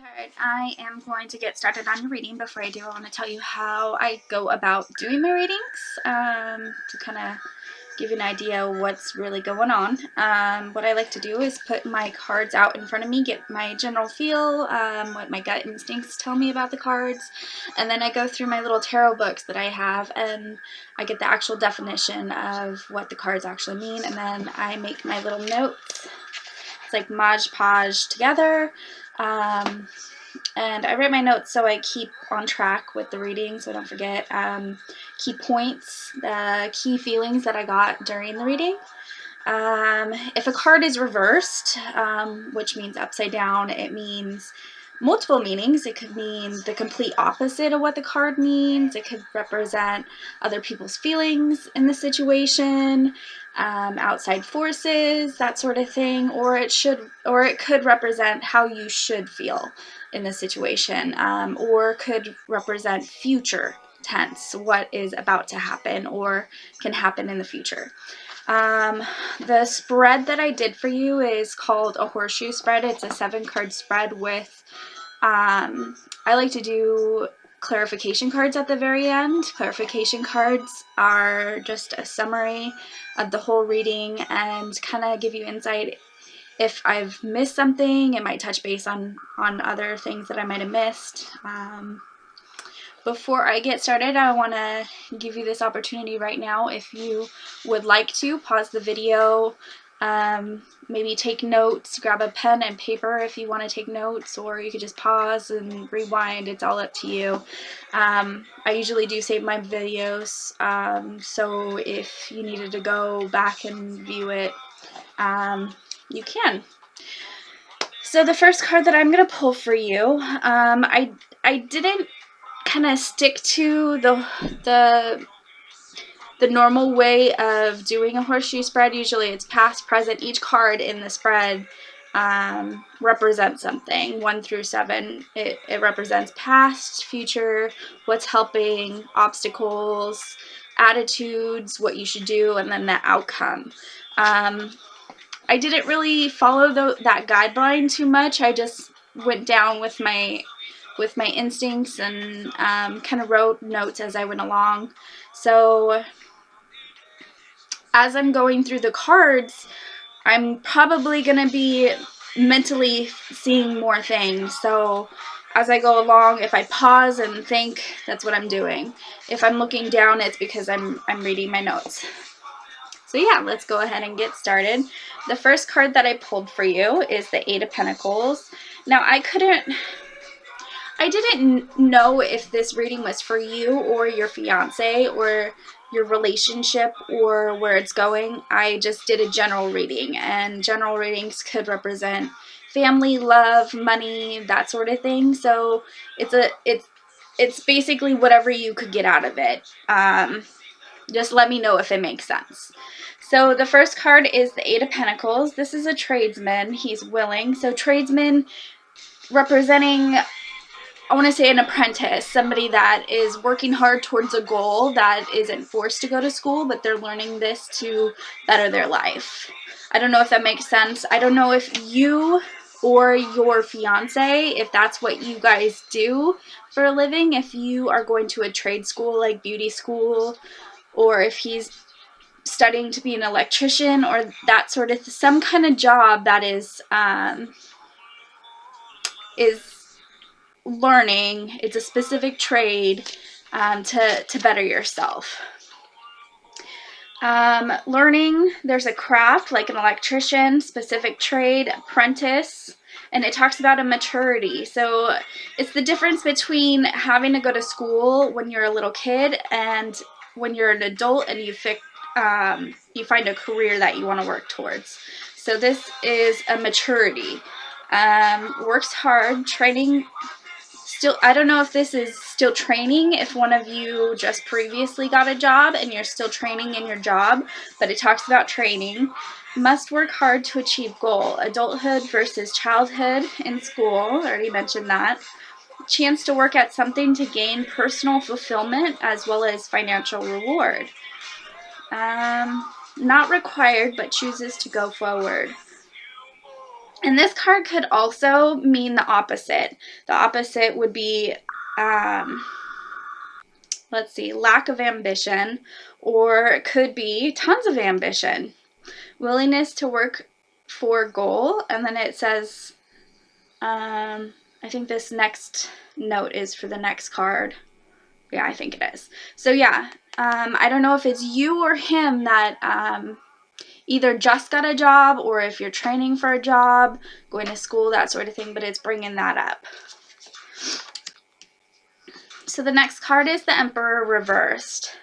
Alright, I am going to get started on your reading. Before I do, I want to tell you how I go about doing my readings, to kind of give you an idea of what's really going on. What I like to do is put my cards out in front of me, get my general feel, what my gut instincts tell me about the cards, and then I go through my little tarot books that I have, and I get the actual definition of what the cards actually mean, and then I make my little notes. It's like Mod Podge together. And I write my notes so I keep on track with the reading, so I don't forget. Key points, the key feelings that I got during the reading. If a card is reversed, which means upside down, it means multiple meanings. It could mean the complete opposite of what the card means. It could represent other people's feelings in the situation, outside forces, that sort of thing, or it could represent how you should feel in the situation, or could represent future tense, what is about to happen or can happen in the future. The spread that I did for you is called a Horseshoe Spread. It's a 7-card spread with, I like to do clarification cards at the very end. Clarification cards are just a summary of the whole reading and kind of give you insight. If I've missed something, it might touch base on other things that I might have missed. Before I get started, I want to give you this opportunity right now. If you would like to, pause the video, maybe take notes, grab a pen and paper if you want to take notes, or you could just pause and rewind. It's all up to you. I usually do save my videos, so if you needed to go back and view it, you can. So the first card that I'm going to pull for you, I didn't kind of stick to the normal way of doing a horseshoe spread. Usually it's past, present. Each card in the spread represents something. 1 through 7. It represents past, future, what's helping, obstacles, attitudes, what you should do, and then the outcome. I didn't really follow that guideline too much. I just went down with my instincts and kind of wrote notes as I went along. So as I'm going through the cards, I'm probably going to be mentally seeing more things. So as I go along, if I pause and think, that's what I'm doing. If I'm looking down, it's because I'm reading my notes. So yeah, let's go ahead and get started. The first card that I pulled for you is the 8 of Pentacles. Now I didn't know if this reading was for you or your fiance or your relationship or where it's going. I just did a general reading, and general readings could represent family, love, money, that sort of thing. So it's basically whatever you could get out of it. Just let me know if it makes sense. So the first card is the 8 of Pentacles. This is a tradesman. He's willing. So tradesman representing, I want to say, an apprentice, somebody that is working hard towards a goal, that isn't forced to go to school, but they're learning this to better their life. I don't know if that makes sense. I don't know if you or your fiance, if that's what you guys do for a living, if you are going to a trade school like beauty school, or if he's studying to be an electrician or that sort of some kind of job that is learning. It's a specific trade to better yourself. Learning, there's a craft like an electrician, specific trade, apprentice, and it talks about a maturity. So it's the difference between having to go to school when you're a little kid and when you're an adult and you find a career that you want to work towards. So this is a maturity. Works hard, training. Still, I don't know if this is still training, if one of you just previously got a job and you're still training in your job, but it talks about training. Must work hard to achieve goal. Adulthood versus childhood in school, already mentioned that. Chance to work at something to gain personal fulfillment as well as financial reward. Not required, but chooses to go forward. And this card could also mean the opposite. The opposite would be, let's see, lack of ambition, or it could be tons of ambition. Willingness to work for a goal. And then it says, I think this next note is for the next card. Yeah, I think it is. So yeah, I don't know if it's you or him that either just got a job, or if you're training for a job, going to school, that sort of thing, but it's bringing that up. So the next card is the Emperor reversed.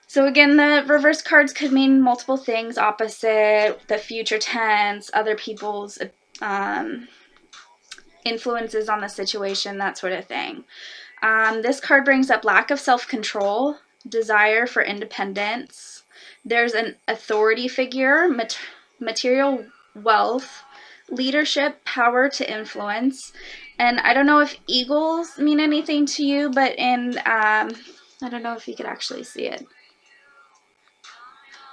So again, the reverse cards could mean multiple things: opposite, the future tense, other people's influences on the situation, that sort of thing. This card brings up lack of self-control, desire for independence. There's an authority figure, material wealth, leadership, power to influence. And I don't know if eagles mean anything to you, but in, I don't know if you could actually see it.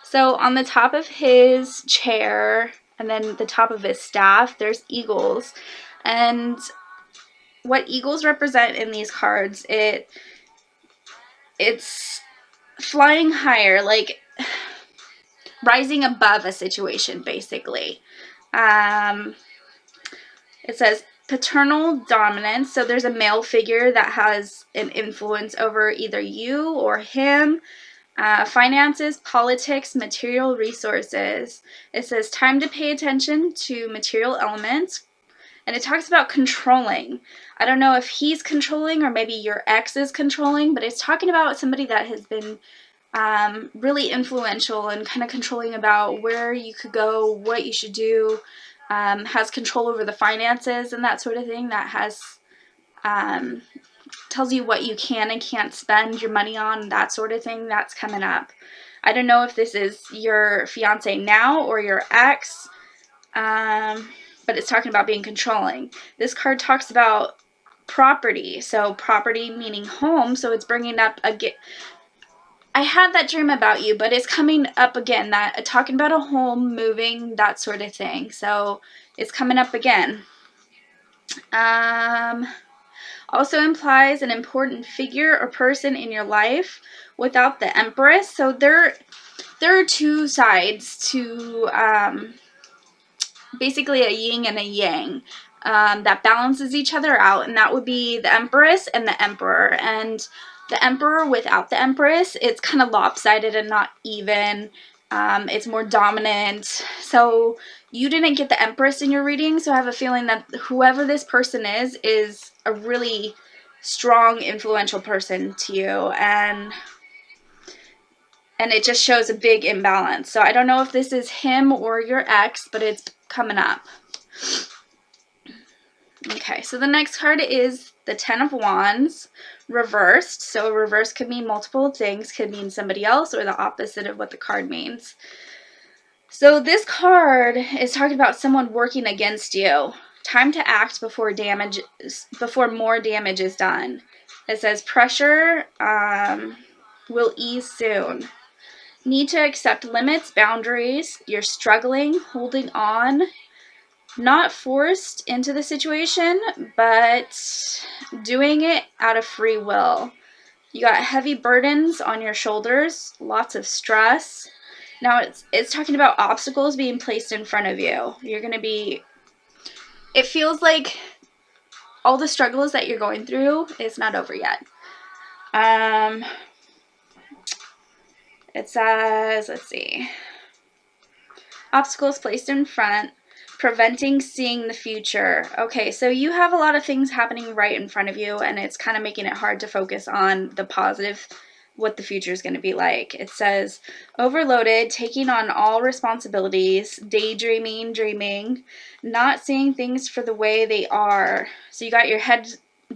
So on the top of his chair and then the top of his staff, there's eagles. And what eagles represent in these cards, it's flying higher, like rising above a situation, basically. It says paternal dominance, so there's a male figure that has an influence over either you or him. Finances, politics, material resources. It says time to pay attention to material elements. And it talks about controlling. I don't know if he's controlling or maybe your ex is controlling, but it's talking about somebody that has been really influential and kind of controlling about where you could go, what you should do, has control over the finances and that sort of thing, that has tells you what you can and can't spend your money on, that sort of thing. That's coming up. I don't know if this is your fiance now or your ex, but it's talking about being controlling. This card talks about property, so property meaning home, so it's bringing up again. I had that dream about you, but it's coming up again, that talking about a home, moving, that sort of thing. So it's coming up again. Also implies an important figure or person in your life without the Empress. So there are two sides to basically a yin and a yang that balances each other out, and that would be the Empress and the Emperor. And the Emperor without the Empress, it's kind of lopsided and not even. It's more dominant. So you didn't get the Empress in your reading, so I have a feeling that whoever this person is a really strong, influential person to you, and it just shows a big imbalance. So I don't know if this is him or your ex, but it's coming up. Okay, so the next card is the Ten of Wands reversed. So reverse could mean multiple things, could mean somebody else or the opposite of what the card means. So this card is talking about someone working against you. Time to act before more damage is done. It says pressure will ease soon. Need to accept limits, boundaries. You're struggling, holding on. Not forced into the situation, but doing it out of free will. You got heavy burdens on your shoulders, lots of stress. Now it's talking about obstacles being placed in front of you. You're going to be, it feels like all the struggles that you're going through is not over yet. It says, let's see, obstacles placed in front, preventing seeing the future. Okay, so you have a lot of things happening right in front of you, and it's kind of making it hard to focus on the positive, what the future is going to be like. It says overloaded, taking on all responsibilities, daydreaming, dreaming, not seeing things for the way they are. So you got your head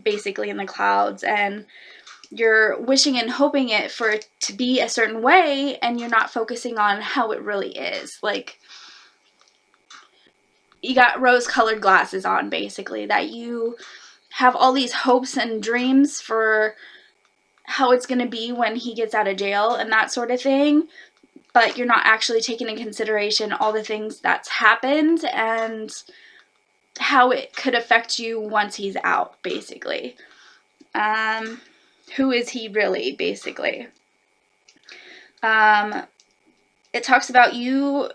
basically in the clouds, and you're wishing and hoping it for it to be a certain way, and you're not focusing on how it really is. Like, you got rose-colored glasses on, basically, that you have all these hopes and dreams for how it's going to be when he gets out of jail and that sort of thing. but you're not actually taking into consideration all the things that's happened and how it could affect you once he's out, basically. Who is he really, basically? It talks about you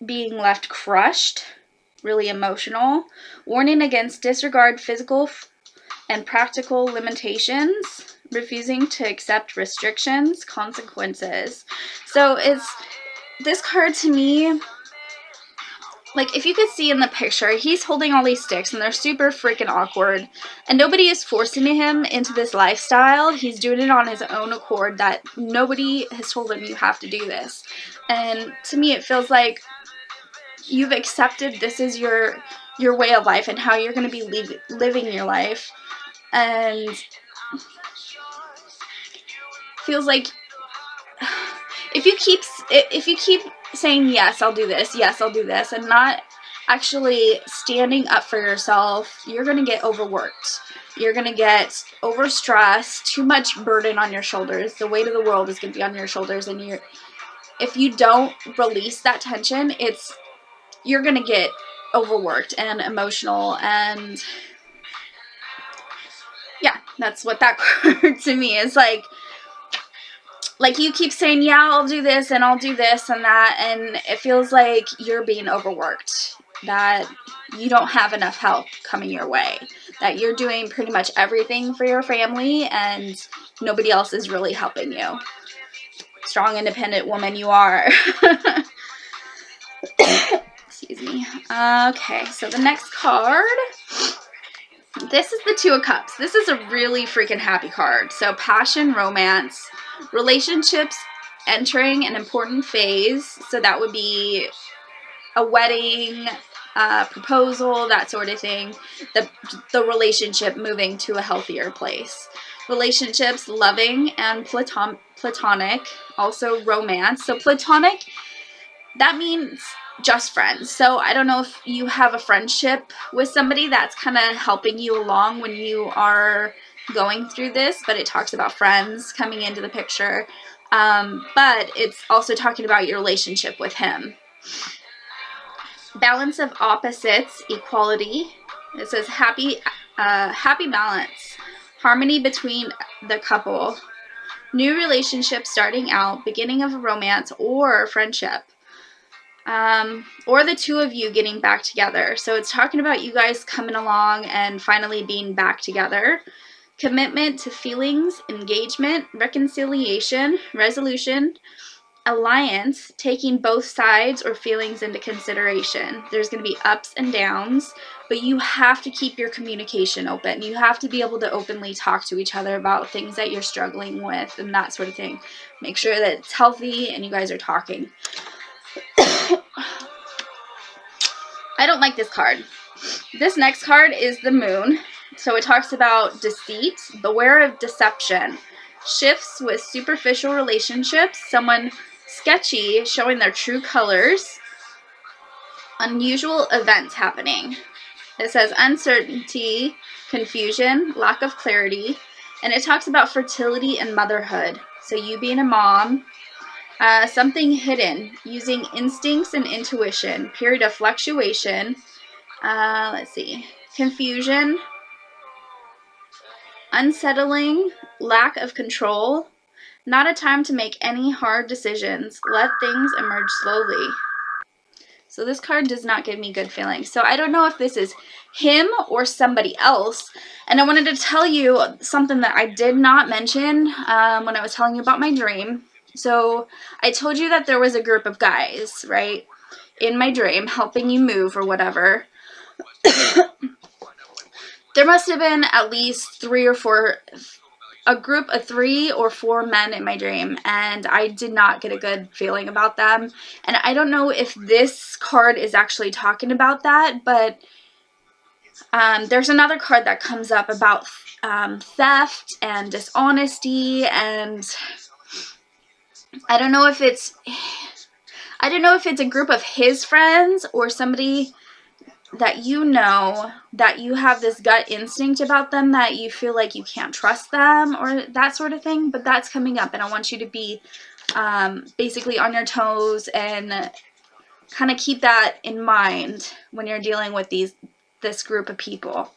being left crushed, really emotional, warning against disregard physical and practical limitations, refusing to accept restrictions, consequences. So it's, this card to me, like, if you could see in the picture, he's holding all these sticks and they're super freaking awkward, and nobody is forcing him into this lifestyle. He's doing it on his own accord, that nobody has told him you have to do this. And to me it feels like you've accepted this is your way of life and how you're going to be living your life, and feels like if you keep saying yes, I'll do this, yes, I'll do this, and not actually standing up for yourself, you're going to get overworked. You're going to get overstressed, too much burden on your shoulders. The weight of the world is going to be on your shoulders, and if you don't release that tension, you're going to get overworked and emotional, and yeah, that's what that card to me is like you keep saying, yeah, I'll do this and I'll do this and that, and it feels like you're being overworked, that you don't have enough help coming your way, that you're doing pretty much everything for your family and nobody else is really helping you. Strong, independent woman you are. Excuse me. Okay, so the next card, this is the Two of Cups. This is a really freaking happy card. So passion, romance, relationships entering an important phase. So that would be a wedding, proposal, that sort of thing. The relationship moving to a healthier place. Relationships, loving and platonic. Also romance. So platonic, that means just friends. So I don't know if you have a friendship with somebody that's kind of helping you along when you are going through this, but it talks about friends coming into the picture. But it's also talking about your relationship with him. Balance of opposites, equality. It says happy balance, harmony between the couple, new relationship starting out, beginning of a romance or friendship. Or the two of you getting back together. So it's talking about you guys coming along and finally being back together. Commitment to feelings, engagement, reconciliation, resolution, alliance, taking both sides or feelings into consideration. There's going to be ups and downs, but you have to keep your communication open. You have to be able to openly talk to each other about things that you're struggling with and that sort of thing. Make sure that it's healthy and you guys are talking. I don't like this card. This next card is the Moon. So it talks about deceit, beware of deception, shifts with superficial relationships, someone sketchy showing their true colors, unusual events happening. It says uncertainty, confusion, lack of clarity, and it talks about fertility and motherhood. So you being a mom, something hidden, using instincts and intuition, period of fluctuation, let's see, confusion, unsettling, lack of control, not a time to make any hard decisions, let things emerge slowly. So this card does not give me good feelings. So I don't know if this is him or somebody else. And I wanted to tell you something that I did not mention when I was telling you about my dream. So I told you that there was a group of guys, right, in my dream helping you move or whatever. There must have been at least a group of 3 or 4 men in my dream, and I did not get a good feeling about them. And I don't know if this card is actually talking about that, but there's another card that comes up about theft and dishonesty, and I don't know if it's a group of his friends or somebody that you know, that you have this gut instinct about them, that you feel like you can't trust them or that sort of thing. But that's coming up, and I want you to be basically on your toes, and kind of keep that in mind when you're dealing with this group of people.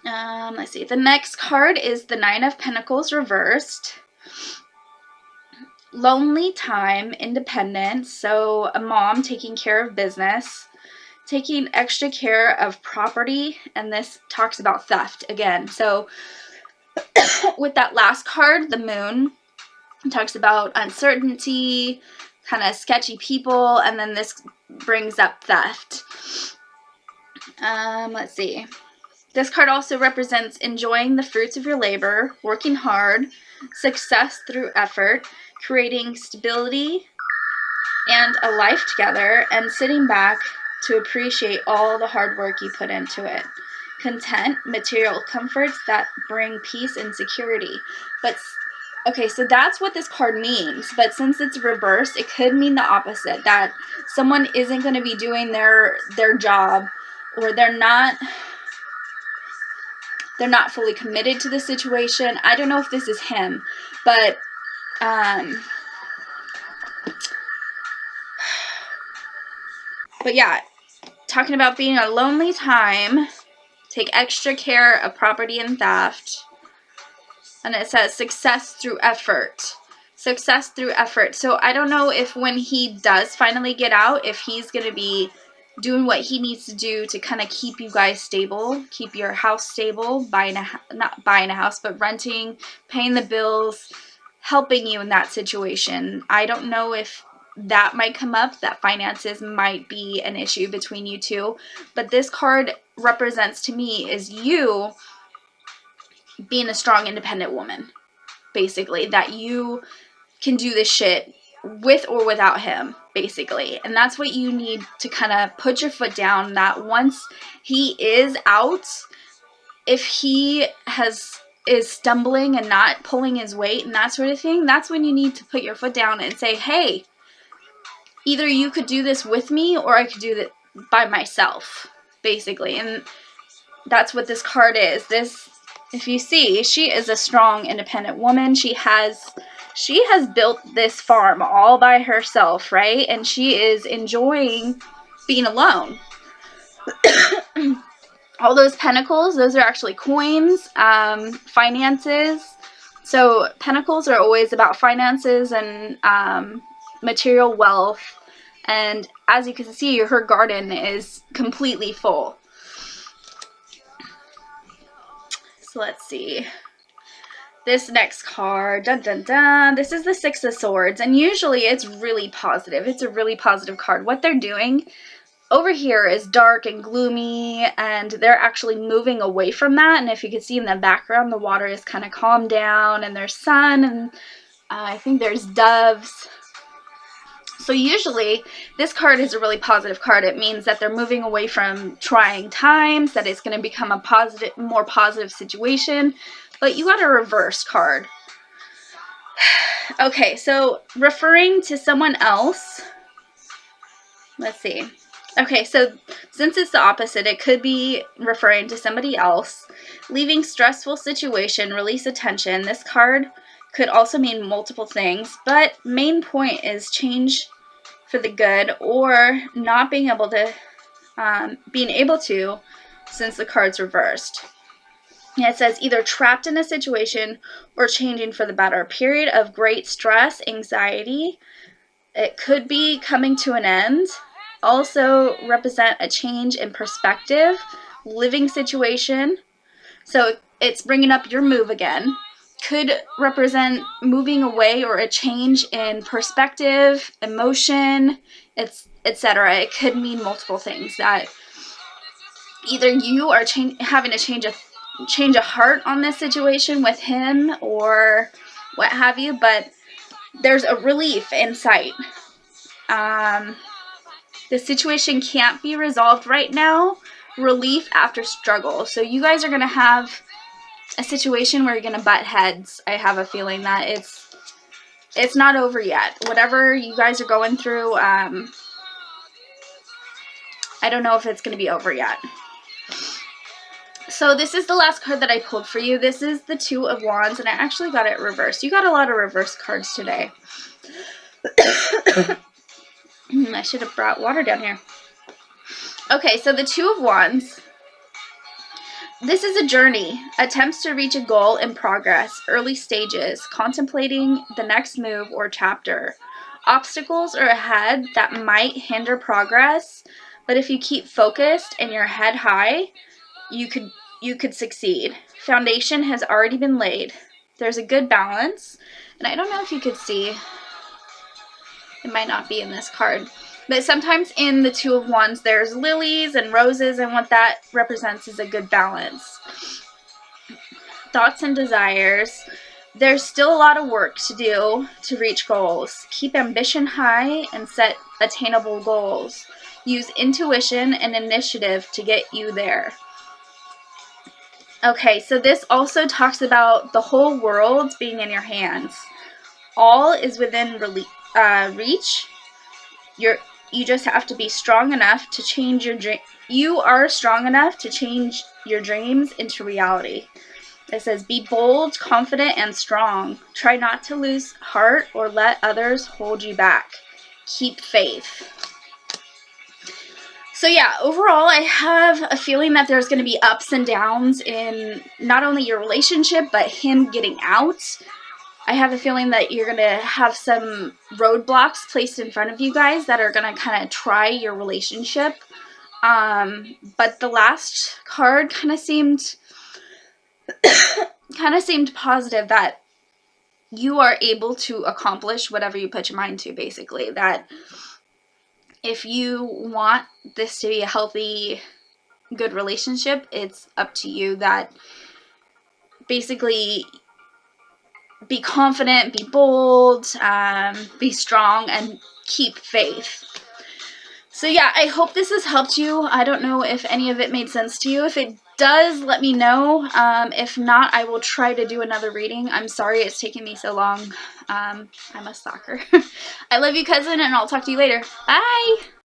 Let's see. The next card is the Nine of Pentacles reversed. Lonely time, independence. So a mom taking care of business, taking extra care of property, and this talks about theft again. So with that last card, the Moon, it talks about uncertainty, kind of sketchy people, and then this brings up theft. Let's see. This card also represents enjoying the fruits of your labor, working hard, success through effort, creating stability and a life together, and sitting back to appreciate all the hard work you put into it. Content, material comforts that bring peace and security. But okay, so that's what this card means, but since it's reversed, it could mean the opposite, that someone isn't going to be doing their job, or they're not fully committed to the situation. I don't know if this is him, but yeah, talking about being a lonely time, take extra care of property and theft. And it says success through effort. Success through effort. So I don't know if when he does finally get out, if he's going to be doing what he needs to do to kind of keep you guys stable, keep your house stable, not buying a house, but renting, paying the bills, helping you in that situation. I don't know if that might come up, that finances might be an issue between you two, but this card represents to me is you being a strong, independent woman, basically, that you can do this shit with or without him, basically. And that's what you need to kind of put your foot down, that once he is out, if he is stumbling and not pulling his weight and that sort of thing, that's when you need to put your foot down and say, hey, either you could do this with me or I could do it by myself, basically. And that's what this card is. This, if you see, she is a strong, independent woman. She has built this farm all by herself, right? And she is enjoying being alone. All those pentacles, those are actually coins, finances. So pentacles are always about finances and material wealth. And as you can see, her garden is completely full. So let's see. This next card, dun dun dun, this is the Six of Swords, and usually it's really positive. It's a really positive card. What they're doing over here is dark and gloomy, and they're actually moving away from that. And if you can see in the background, the water is kind of calmed down, and there's sun, and I think there's doves. So usually this card is a really positive card. It means that they're moving away from trying times, that it's going to become a positive, more positive situation. But you got a reverse card. Okay, so referring to someone else. Let's see. Okay, so since it's the opposite, it could be referring to somebody else. Leaving stressful situation, release attention. This card could also mean multiple things, but main point is change for the good, or not being able to, since the card's reversed. And it says either trapped in a situation or changing for the better. Period of great stress, anxiety. It could be coming to an end. Also represent a change in perspective, living situation. So it's bringing up your move again. Could represent moving away or a change in perspective, emotion, etc. It could mean multiple things, that either you are having a change of heart on this situation with him or what have you, but there's a relief in sight. The situation can't be resolved right now. Relief after struggle. So you guys are going to have a situation where you're going to butt heads. I have a feeling that it's not over yet. Whatever you guys are going through, I don't know if it's going to be over yet. So this is the last card that I pulled for you. This is the Two of Wands, and I actually got it reversed. You got a lot of reverse cards today. I should have brought water down here. Okay, so the Two of Wands. This is a journey. Attempts to reach a goal in progress. Early stages. Contemplating the next move or chapter. Obstacles are ahead that might hinder progress, but if you keep focused and your head high, you could succeed. Foundation has already been laid. There's a good balance, and I don't know if you could see. It might not be in this card, but sometimes in the Two of Wands there's lilies and roses, and what that represents is a good balance. Thoughts and desires. There's still a lot of work to do to reach goals. Keep ambition high and set attainable goals. Use intuition and initiative to get you there. Okay, so this also talks about the whole world being in your hands. All is within reach. You just have to be strong enough to change your dream. You are strong enough to change your dreams into reality. It says, be bold, confident, and strong. Try not to lose heart or let others hold you back. Keep faith. So yeah, overall, I have a feeling that there's going to be ups and downs in not only your relationship, but him getting out. I have a feeling that you're going to have some roadblocks placed in front of you guys that are going to kind of try your relationship. But the last card kind of seemed positive, that you are able to accomplish whatever you put your mind to, basically. That if you want this to be a healthy, good relationship, it's up to you. That basically, be confident, be bold, be strong, and keep faith. So yeah, I hope this has helped you. I don't know if any of it made sense to you. If it does, let me know. If not, I will try to do another reading. I'm sorry it's taking me so long. I'm a stalker. I love you, cousin, and I'll talk to you later. Bye!